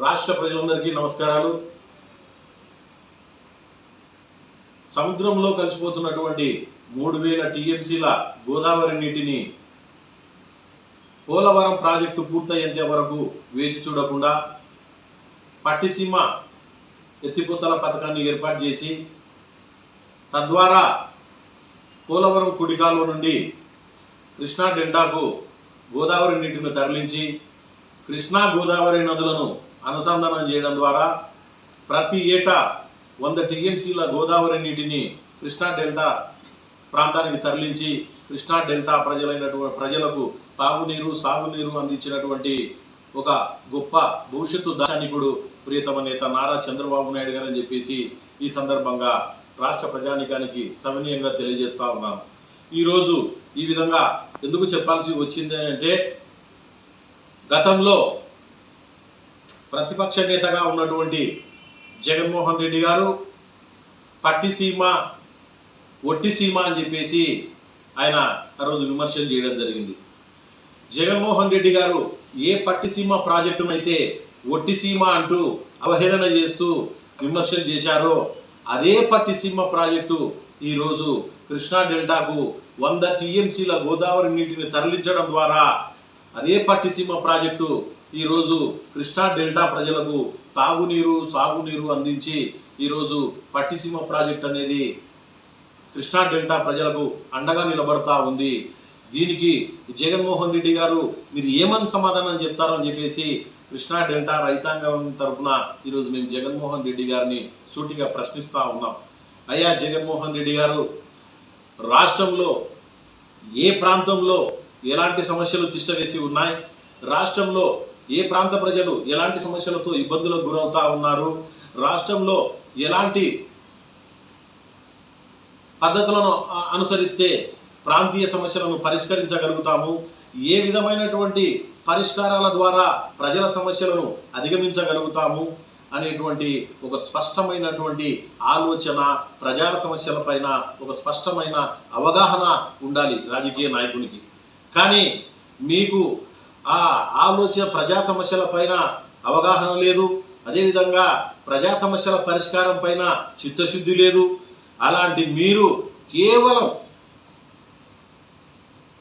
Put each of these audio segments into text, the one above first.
రాష్ట్ర ప్రజలందరికీ నమస్కారాలు. సముద్రంలో కలిసిపోతున్నటువంటి 3000 టీఎంసీల గోదావరి నీటిని పోలవరం ప్రాజెక్టు పూర్తయ్యేంత వరకు వేచి చూడకుండా పట్టిసీమ ఎత్తిపోతల పథకాన్ని ఏర్పాటు చేసి తద్వారా పోలవరం కుడికాలువ నుండి కృష్ణా డెల్టాకు గోదావరి నీటిని తరలించి కృష్ణా గోదావరి నదులను అనుసంధానం చేయడం ద్వారా ప్రతి ఏటా 100 టీఎంసీల గోదావరి నీటిని కృష్ణా డెల్టా ప్రాంతానికి తరలించి కృష్ణా డెల్టా ప్రజలకు తాగునీరు సాగునీరు అందించినటువంటి ఒక గొప్ప భవిష్యత్తు దార్శనికుడు ప్రియతమ నేత నారా చంద్రబాబు నాయుడు గారు అని చెప్పేసి ఈ సందర్భంగా రాష్ట్ర ప్రజానికానికి సవినీయంగా తెలియజేస్తా ఉన్నాను. ఈరోజు ఈ విధంగా ఎందుకు చెప్పాల్సి వచ్చింది అంటే, గతంలో ప్రతిపక్ష నేతగా ఉన్నటువంటి జగన్మోహన్ రెడ్డి గారు పట్టిసీమ ఒట్టిసీమ అని చెప్పేసి ఆయన ఆ రోజు విమర్శలు చేయడం జరిగింది. జగన్మోహన్ రెడ్డి గారు ఏ పట్టిసీమ ప్రాజెక్టును అయితే ఒట్టిసీమ అంటూ అవహేళన చేస్తూ విమర్శలు చేశారో అదే పట్టిసీమ ప్రాజెక్టు ఈరోజు కృష్ణా డెల్టాకు 100 టీఎంసీల గోదావరి నీటిని తరలించడం ద్వారా అదే పట్టిసీమ ప్రాజెక్టు ఈరోజు కృష్ణా డెల్టా ప్రజలకు తాగునీరు సాగునీరు అందించి ఈరోజు పట్టిసీమ ప్రాజెక్ట్ అనేది కృష్ణా డెల్టా ప్రజలకు అండగా నిలబడతా ఉంది. దీనికి జగన్మోహన్ రెడ్డి గారు మీరు ఏమని సమాధానం చెప్తారో అని చెప్పేసి కృష్ణా డెల్టా రైతాంగం తరఫున ఈరోజు మేము జగన్మోహన్ రెడ్డి గారిని సూటిగా ప్రశ్నిస్తూ ఉన్నాం. అయ్యా జగన్మోహన్ రెడ్డి గారు, రాష్ట్రంలో ఏ ప్రాంతంలో ఎలాంటి సమస్యలు తిష్టవేసి ఉన్నాయి, రాష్ట్రంలో ఏ ప్రాంత ప్రజలు ఎలాంటి సమస్యలతో ఇబ్బందులకు గురవుతా ఉన్నారు, రాష్ట్రంలో ఎలాంటి పద్ధతులను అనుసరిస్తే ప్రాంతీయ సమస్యలను పరిష్కరించగలుగుతాము, ఏ విధమైనటువంటి పరిష్కారాల ద్వారా ప్రజల సమస్యలను అధిగమించగలుగుతాము అనేటువంటి ఒక స్పష్టమైనటువంటి ఆలోచన, ప్రజా సమస్యలపైన ఒక స్పష్టమైన అవగాహన ఉండాలి రాజకీయ నాయకునికి. కానీ మీకు ఆ ఆలోచన ప్రజా సమస్యల పైన అవగాహన లేదు, అదేవిధంగా ప్రజా సమస్యల పరిష్కారం పైన చిత్తశుద్ధి లేదు. అలాంటి మీరు కేవలం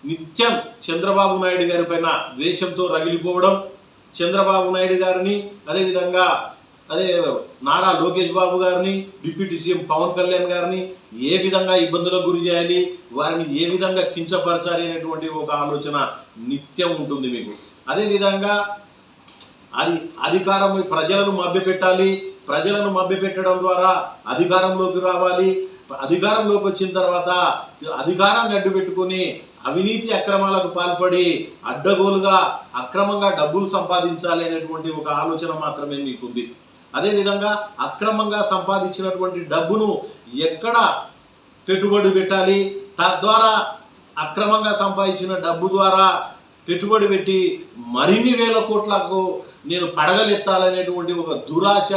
నిత్యం చంద్రబాబు నాయుడు గారి పైన ద్వేషంతో రగిలిపోవడం, చంద్రబాబు నాయుడు గారిని అదేవిధంగా నారా లోకేష్ బాబు గారిని, డిప్యూటీ సీఎం పవన్ కళ్యాణ్ గారిని ఏ విధంగా ఇబ్బందులకు గురి చేయాలి, వారిని ఏ విధంగా కించపరచాలి అనేటువంటి ఒక ఆలోచన నిత్యం ఉంటుంది మీకు. అదేవిధంగా అధికారం ప్రజలను మభ్యపెట్టాలి, ప్రజలను మభ్యపెట్టడం ద్వారా అధికారంలోకి రావాలి, అధికారంలోకి వచ్చిన తర్వాత అధికారాన్ని అడ్డు పెట్టుకొని అవినీతి అక్రమాలకు పాల్పడి అడ్డగోలుగా అక్రమంగా డబ్బులు సంపాదించాలి అనేటువంటి ఒక ఆలోచన మాత్రమే మీకుంది. అదేవిధంగా అక్రమంగా సంపాదించినటువంటి డబ్బును ఎక్కడ పెట్టుబడి పెట్టాలి, తద్వారా అక్రమంగా సంపాదించిన డబ్బు ద్వారా పెట్టుబడి పెట్టి మరిన్ని వేల కోట్లకు నేను పడగలెత్తాలనేటువంటి ఒక దురాశ,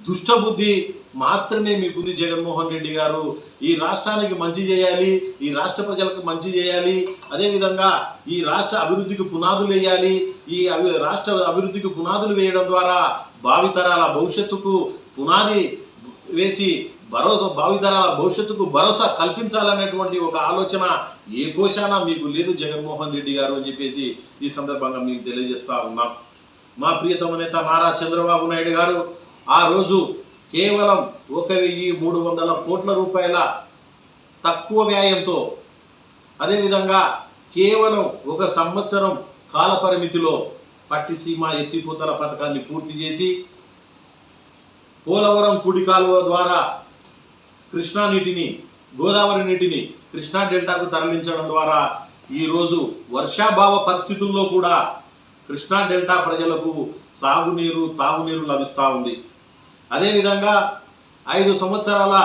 దుష్టబుద్ధి మాత్రమే మీకుంది జగన్మోహన్ రెడ్డి గారు. ఈ రాష్ట్రానికి మంచి చేయాలి, ఈ రాష్ట్ర ప్రజలకు మంచి చేయాలి, అదేవిధంగా ఈ రాష్ట్ర అభివృద్ధికి పునాదులు వేయాలి, ఈ రాష్ట్ర అభివృద్ధికి పునాదులు వేయడం ద్వారా భావితరాల భవిష్యత్తుకు పునాది వేసి భావితరాల భవిష్యత్తుకు భరోసా కల్పించాలనేటువంటి ఒక ఆలోచన ఏ కోశాన మీకు లేదు జగన్మోహన్ రెడ్డి గారు అని చెప్పేసి ఈ సందర్భంగా మీకు తెలియజేస్తా ఉన్నాం. మా ప్రియతమ నేత నారా చంద్రబాబు నాయుడు గారు ఆ రోజు కేవలం 1300 కోట్ల రూపాయల తక్కువ వ్యయంతో, అదేవిధంగా కేవలం 1 సంవత్సరం కాల పరిమితిలో పట్టిసీమ ఎత్తిపోతల పథకాన్ని పూర్తి చేసి పోలవరం కుడి కాలువ ద్వారా కృష్ణా నీటిని గోదావరి నీటిని కృష్ణా డెల్టాకు తరలించడం ద్వారా ఈరోజు వర్షాభావ పరిస్థితుల్లో కూడా కృష్ణా డెల్టా ప్రజలకు సాగునీరు తాగునీరు లభిస్తూ ఉంది. అదేవిధంగా 5 సంవత్సరాల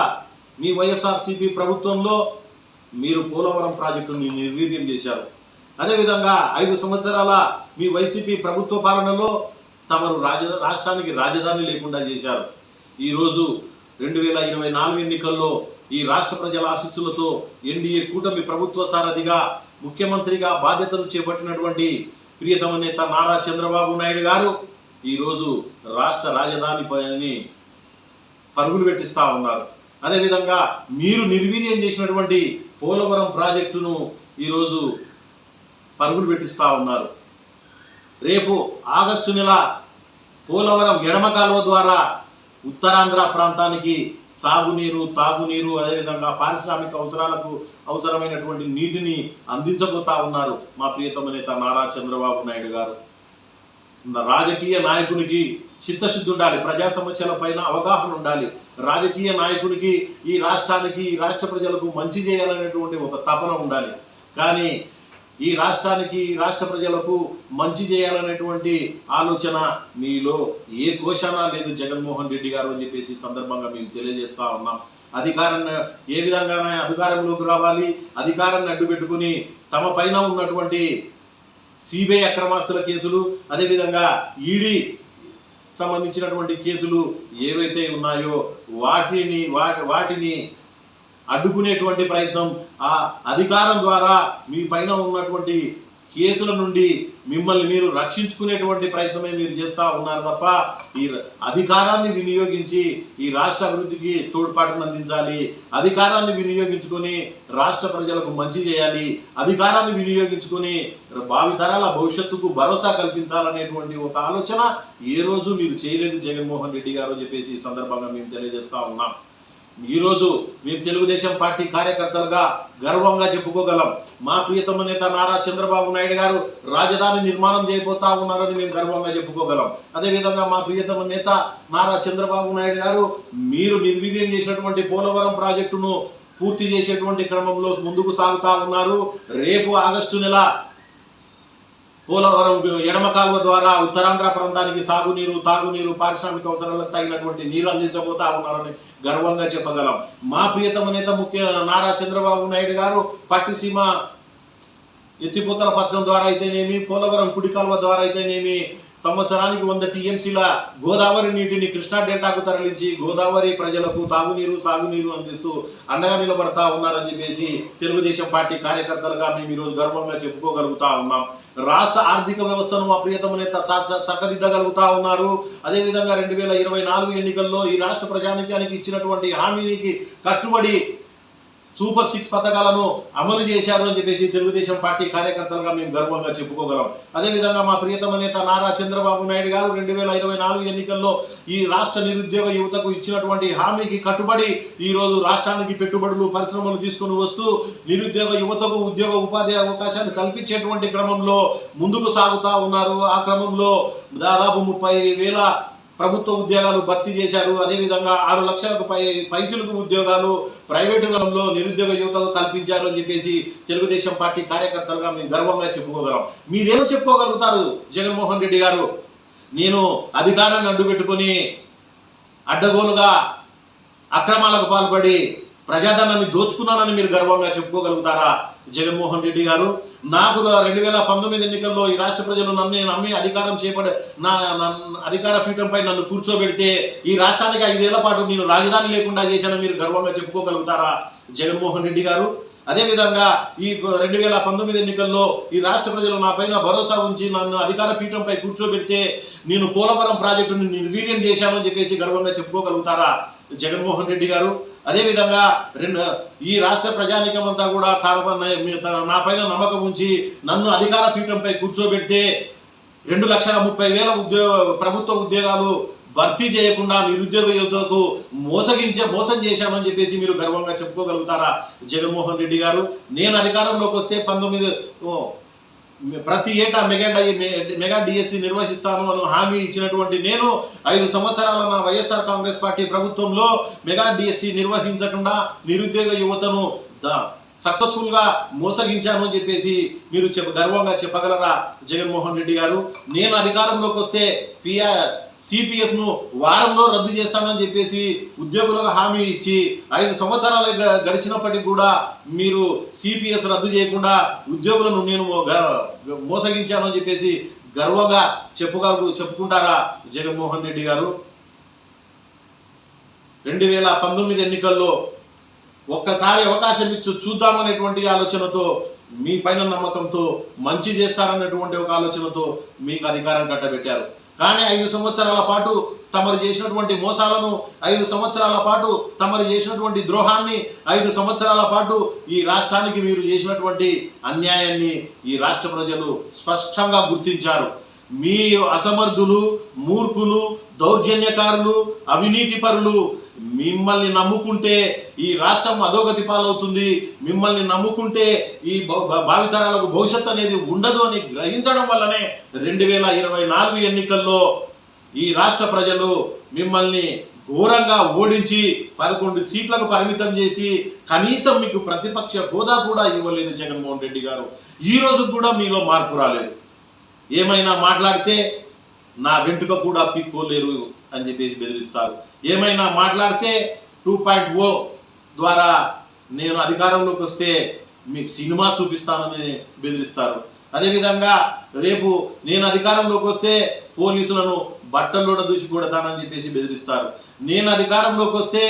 మీ వైఎస్ఆర్సీపీ ప్రభుత్వంలో మీరు పోలవరం ప్రాజెక్టుని నిర్వీర్యం చేశారు. అదేవిధంగా 5 సంవత్సరాల మీ వైసీపీ ప్రభుత్వ పాలనలో తమరు రాష్ట్రానికి రాజధాని లేకుండా చేశారు. ఈరోజు 2024 ఎన్నికల్లో ఈ రాష్ట్ర ప్రజల ఆశీస్సులతో ఎన్డీఏ కూటమి ప్రభుత్వ సారథిగా ముఖ్యమంత్రిగా బాధ్యతలు చేపట్టినటువంటి ప్రియతమ నేత నారా చంద్రబాబు నాయుడు గారు ఈరోజు రాష్ట్ర రాజధాని పని పరుగులు పెట్టిస్తూ ఉన్నారు. అదేవిధంగా మీరు నిర్వీర్యం చేసినటువంటి పోలవరం ప్రాజెక్టును ఈరోజు పరుగులు పెట్టిస్తూ ఉన్నారు. రేపు ఆగస్టు నెల పోలవరం ఎడమ కాలువ ద్వారా ఉత్తరాంధ్ర ప్రాంతానికి సాగునీరు, తాగునీరు, అదేవిధంగా పారిశ్రామిక అవసరాలకు అవసరమైనటువంటి నీటిని అందించబోతా ఉన్నారు మా ప్రియతమ నేత నారా చంద్రబాబు నాయుడు గారు. రాజకీయ నాయకునికి చిత్తశుద్ధి ఉండాలి, ప్రజా సమస్యల పైన అవగాహన ఉండాలి. రాజకీయ నాయకునికి ఈ రాష్ట్రానికి, ఈ రాష్ట్ర ప్రజలకు మంచి చేయాలనేటువంటి ఒక తపన ఉండాలి. కానీ ఈ రాష్ట్రానికి, ఈ రాష్ట్ర ప్రజలకు మంచి చేయాలనేటువంటి ఆలోచన మీలో ఏ కోశానా లేదు జగన్మోహన్ రెడ్డి గారు అని చెప్పేసి సందర్భంగా మేము తెలియజేస్తా ఉన్నాం. అధికారాన్ని ఏ విధంగానే అధికారంలోకి రావాలి, అధికారాన్ని అడ్డు పెట్టుకుని తమ పైన ఉన్నటువంటి సిబిఐ అక్రమాస్తుల కేసులు, అదేవిధంగా ఈడీ సంబంధించినటువంటి కేసులు ఏవైతే ఉన్నాయో వాటిని అడ్డుకునేటువంటి ప్రయత్నం, ఆ అధికారం ద్వారా మీ పైన ఉన్నటువంటి కేసుల నుండి మిమ్మల్ని మీరు రక్షించుకునేటువంటి ప్రయత్నమే మీరు చేస్తూ ఉన్నారు తప్ప ఈ అధికారాన్ని వినియోగించి ఈ రాష్ట్ర అభివృద్ధికి తోడ్పాటును అందించాలి, అధికారాన్ని వినియోగించుకొని రాష్ట్ర ప్రజలకు మంచి చేయాలి, అధికారాన్ని వినియోగించుకొని భావితరాల భవిష్యత్తుకు భరోసా కల్పించాలనేటువంటి ఒక ఆలోచన ఏ రోజు మీరు చేయలేదు జగన్మోహన్ రెడ్డి గారు అని చెప్పేసి ఈ సందర్భంగా మేము తెలియజేస్తూ ఉన్నాం. ఈరోజు మేము తెలుగుదేశం పార్టీ కార్యకర్తలుగా గర్వంగా చెప్పుకోగలం, మా ప్రియతమ నేత నారా చంద్రబాబు నాయుడు గారు రాజధాని నిర్మాణం చేయబోతా ఉన్నారని మేము గర్వంగా చెప్పుకోగలం. అదేవిధంగా మా ప్రియతమ నేత నారా చంద్రబాబు నాయుడు గారు మీరు నిర్వీర్యం చేసినటువంటి పోలవరం ప్రాజెక్టును పూర్తి చేసేటువంటి క్రమంలో ముందుకు సాగుతా ఉన్నారు. రేపు ఆగస్టు నెల పోలవరం ఎడమ కాలువ ద్వారా ఉత్తరాంధ్ర ప్రాంతానికి సాగునీరు, తాగునీరు, పారిశ్రామిక అవసరాలకు తగినటువంటి నీరు అందించబోతా ఉన్నారని గర్వంగా చెప్పగలం. మా ప్రియతమ నేత నారా చంద్రబాబు నాయుడు గారు పట్టిసీమ ఎత్తిపోతల పథకం ద్వారా అయితేనేమి, పోలవరం కుడి కాలువ ద్వారా అయితేనేమి సంవత్సరానికి 100 టీఎంసీల గోదావరి నీటిని కృష్ణా డెల్టాకు తరలించి గోదావరి ప్రజలకు తాగునీరు, సాగునీరు అందిస్తూ అండగా నిలబడతా ఉన్నారని చెప్పేసి తెలుగుదేశం పార్టీ కార్యకర్తలుగా మేము ఈరోజు గర్వంగా చెప్పుకోగలుగుతా ఉన్నాం. రాష్ట్ర ఆర్థిక వ్యవస్థను మా ప్రియతమ నేత చక్కదిద్దగలుగుతా ఉన్నారు. అదేవిధంగా 2024 ఎన్నికల్లో ఈ రాష్ట్ర ప్రజానికానికి ఇచ్చినటువంటి హామీకి కట్టుబడి సూపర్ 6 పథకాలను అమలు చేశారు అని చెప్పేసి తెలుగుదేశం పార్టీ కార్యకర్తలుగా మేము గర్వంగా చెప్పుకోగలం. అదేవిధంగా మా ప్రియతమ నేత నారా చంద్రబాబు నాయుడు గారు 2024 ఎన్నికల్లో ఈ రాష్ట్ర నిరుద్యోగ యువతకు ఇచ్చినటువంటి హామీకి కట్టుబడి ఈరోజు రాష్ట్రానికి పెట్టుబడులు, పరిశ్రమలు తీసుకుని వస్తూ నిరుద్యోగ యువతకు ఉద్యోగ ఉపాధి అవకాశాలు కల్పించేటువంటి క్రమంలో ముందుకు సాగుతూ ఉన్నారు. ఆ క్రమంలో దాదాపు 30,000 ప్రభుత్వ ఉద్యోగాలు భర్తీ చేశారు. అదేవిధంగా 6 లక్షలకు పైచిలుకు ఉద్యోగాలు ప్రైవేటు రంగంలో నిరుద్యోగ యువతకు కల్పించారు అని చెప్పేసి తెలుగుదేశం పార్టీ కార్యకర్తలుగా మేము గర్వంగా చెప్పుకోగలం. మీరేమో చెప్పుకోగలుగుతారు జగన్మోహన్ రెడ్డి గారు? నేను అధికారాన్ని అడ్డుపెట్టుకొని అడ్డగోలుగా అక్రమాలకు పాల్పడి ప్రజాధనాన్ని దోచుకున్నానని మీరు గర్వంగా చెప్పుకోగలుగుతారా జగన్మోహన్ రెడ్డి గారు? నాకు 2019 ఎన్నికల్లో ఈ రాష్ట్ర ప్రజలు నమ్మి అధికారం చేపడే నా అధికార పీఠంపై నన్ను కూర్చోబెడితే ఈ రాష్ట్రానికి 5 ఏళ్ల పాటు నేను రాజధాని లేకుండా చేశానని మీరు గర్వంగా చెప్పుకోగలుగుతారా జగన్మోహన్ రెడ్డి గారు? అదేవిధంగా ఈ 2019 ఎన్నికల్లో ఈ రాష్ట్ర ప్రజలు నా పైన భరోసా ఉంచి నన్ను అధికార పీఠంపై కూర్చోబెడితే నేను పోలవరం ప్రాజెక్టును నిర్వీర్యం చేశానని చెప్పేసి గర్వంగా చెప్పుకోగలుగుతారా జగన్మోహన్ రెడ్డి గారు? అదేవిధంగా ఈ రాష్ట్ర ప్రజానికం అంతా కూడా నా పైన నమ్మకం ఉంచి నన్ను అధికార పీఠంపై కూర్చోబెడితే 2,30,000 ప్రభుత్వ ఉద్యోగాలు భర్తీ చేయకుండా నిరుద్యోగ యువతకు మోసం చేశామని చెప్పేసి మీరు గర్వంగా చెప్పుకోగలుగుతారా జగన్మోహన్ రెడ్డి గారు? నేను అధికారంలోకి వస్తే ప్రతి ఏటా మెగా డిఎస్సి నిర్వహిస్తాను అని హామీ ఇచ్చినటువంటి నేను 5 సంవత్సరాల నా వైఎస్ఆర్ కాంగ్రెస్ పార్టీ ప్రభుత్వంలో మెగా డిఎస్సి నిర్వహించకుండా నిరుద్యోగ యువతను సక్సెస్ఫుల్గా మోసగించాను అని చెప్పేసి మీరు గర్వంగా చెప్పగలరా జగన్మోహన్ రెడ్డి గారు? నేను అధికారంలోకి వస్తే సిపిఎస్ను వారంలో రద్దు చేస్తానని చెప్పేసి ఉద్యోగులకు హామీ ఇచ్చి 5 సంవత్సరాలు గడిచినప్పటికీ కూడా మీరు సిపిఎస్ రద్దు చేయకుండా ఉద్యోగులను నేను మోసగించాను అని చెప్పేసి గర్వంగా చెప్పుకుంటారా జగన్మోహన్ రెడ్డి గారు? 2019 ఎన్నికల్లో ఒక్కసారి అవకాశం ఇచ్చి చూద్దామనేటువంటి ఆలోచనతో, మీ పైన నమ్మకంతో, మంచి చేస్తారన్నటువంటి ఒక ఆలోచనతో మీకు అధికారం కట్టబెట్టారు. కానీ 5 సంవత్సరాల పాటు తమరు చేసినటువంటి మోసాలను, 5 సంవత్సరాల పాటు తమరు చేసినటువంటి ద్రోహాన్ని, 5 సంవత్సరాల పాటు ఈ రాష్ట్రానికి మీరు చేసినటువంటి అన్యాయాన్ని ఈ రాష్ట్ర ప్రజలు స్పష్టంగా గుర్తించారు. మీ అసమర్థులు, మూర్ఖులు, దౌర్జన్యకారులు, అవినీతి పరులు మిమ్మల్ని నమ్ముకుంటే ఈ రాష్ట్రం అధోగతి పాలవుతుంది, మిమ్మల్ని నమ్ముకుంటే ఈ భావితరాలకు భవిష్యత్తు అనేది ఉండదు అని గ్రహించడం వల్లనే 2024 ఎన్నికల్లో ఈ రాష్ట్ర ప్రజలు మిమ్మల్ని ఘోరంగా ఓడించి 11 సీట్లకు పరిమితం చేసి కనీసం మీకు ప్రతిపక్ష హోదా కూడా ఇవ్వలేదు జగన్మోహన్ రెడ్డి గారు. ఈ రోజు కూడా మీలో మార్పు రాలేదు. ఏమైనా మాట్లాడితే నా వెంట్రుక కూడా పీక్కోలేరు అని చెప్పేసి బెదిరిస్తారు. ఏమైనా మాట్లాడితే 2.0 ద్వారా నేను అధికారంలోకి వస్తే మీకు సినిమా చూపిస్తానని బెదిరిస్తారు. అదేవిధంగా రేపు నేను అధికారంలోకి వస్తే పోలీసులను బట్టల్లోడ దూసి కొడతానని చెప్పేసి బెదిరిస్తారు. నేను అధికారంలోకి వస్తే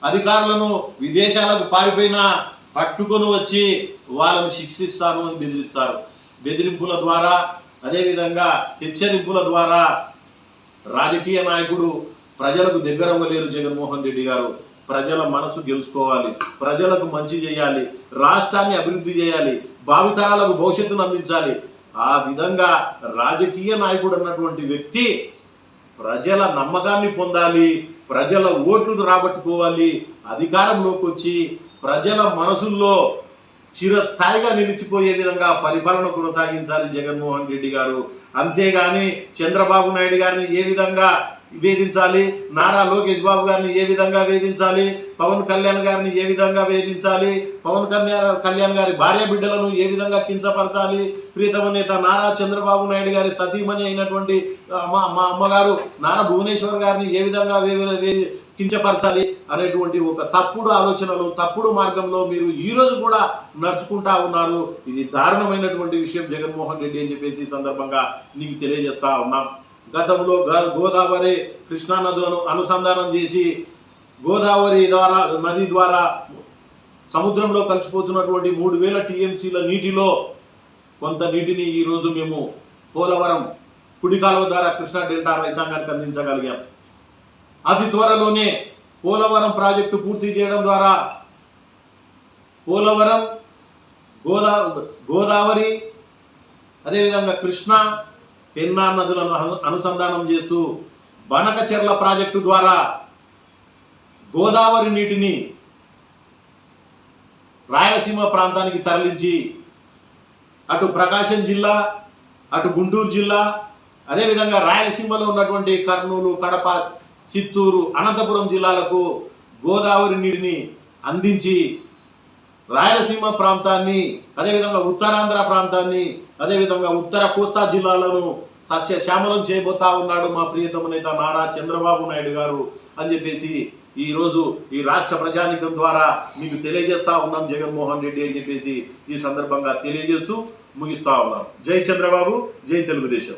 అధికారులను విదేశాలకు పారిపోయినా పట్టుకొని వచ్చి వాళ్ళని శిక్షిస్తాను అని బెదిరిస్తారు. బెదిరింపుల ద్వారా, అదేవిధంగా హెచ్చరింపుల ద్వారా రాజకీయ నాయకుడు ప్రజలకు దగ్గర అవ్వలేరు జగన్మోహన్ రెడ్డి గారు. ప్రజల మనసు గెలుచుకోవాలి, ప్రజలకు మంచి చేయాలి, రాష్ట్రాన్ని అభివృద్ధి చేయాలి, భావితరాలకు భవిష్యత్తును అందించాలి. ఆ విధంగా రాజకీయ నాయకుడు అన్నటువంటి వ్యక్తి ప్రజల నమ్మకాన్ని పొందాలి, ప్రజల ఓట్లు రాబట్టుకోవాలి, అధికారంలోకి వచ్చి ప్రజల మనసుల్లో చిరస్థాయిగా నిలిచిపోయే విధంగా పరిపాలన కొనసాగించాలి జగన్మోహన్ రెడ్డి గారు. అంతేగాని చంద్రబాబు నాయుడు గారిని ఏ విధంగా వేధించాలి, నారా లోకేష్ బాబు గారిని ఏ విధంగా వేధించాలి, పవన్ కళ్యాణ్ గారిని ఏ విధంగా వేధించాలి, పవన్ కళ్యాణ్ గారి భార్య బిడ్డలను ఏ విధంగా కించపరచాలి, ప్రియతమ నేత నారా చంద్రబాబు నాయుడు గారి సతీమణి అయినటువంటి మా అమ్మగారు నారా భువనేశ్వర్ గారిని ఏ విధంగా కించపరచాలి అనేటువంటి ఒక తప్పుడు ఆలోచనలు, తప్పుడు మార్గంలో మీరు ఈరోజు కూడా నడుచుకుంటా ఉన్నారు. ఇది దారుణమైనటువంటి విషయం జగన్మోహన్ రెడ్డి అని చెప్పేసి ఈ సందర్భంగా నీకు తెలియజేస్తా ఉన్నాం. గతంలో గోదావరి కృష్ణా నదులను అనుసంధానం చేసి గోదావరి నది ద్వారా సముద్రంలో కలిసిపోతున్నటువంటి 3000 టీఎంసీల నీటిలో కొంత నీటిని ఈరోజు మేము పోలవరం కుడి కాలువ ద్వారా కృష్ణా డెల్టా రైతాంగానికి అందించగలిగాం. అతి త్వరలోనే పోలవరం ప్రాజెక్టు పూర్తి చేయడం ద్వారా పోలవరం, గోదావరి, అదేవిధంగా కృష్ణా, పెన్నా నదులను అనుసంధానం చేస్తూ బనకచెర్ల ప్రాజెక్టు ద్వారా గోదావరి నీటిని రాయలసీమ ప్రాంతానికి తరలించి అటు ప్రకాశం జిల్లా, అటు గుంటూరు జిల్లా, అదేవిధంగా రాయలసీమలో ఉన్నటువంటి కర్నూలు, కడప, చిత్తూరు, అనంతపురం జిల్లాలకు గోదావరి నీటిని అందించి రాయలసీమ ప్రాంతాన్ని, అదేవిధంగా ఉత్తరాంధ్ర ప్రాంతాన్ని, అదేవిధంగా ఉత్తర కోస్తా జిల్లాలను సస్యశ్యామలం చేయబోతా ఉన్నాడు మా ప్రియతమ నేత నారా చంద్రబాబు నాయుడు గారు అని చెప్పేసి ఈరోజు ఈ రాష్ట్ర ప్రజానీకం ద్వారా మీకు తెలియజేస్తా ఉన్నాం జగన్మోహన్ రెడ్డి అని చెప్పేసి ఈ సందర్భంగా తెలియజేస్తూ ముగిస్తా ఉన్నాం. జై చంద్రబాబు, జై తెలుగుదేశం.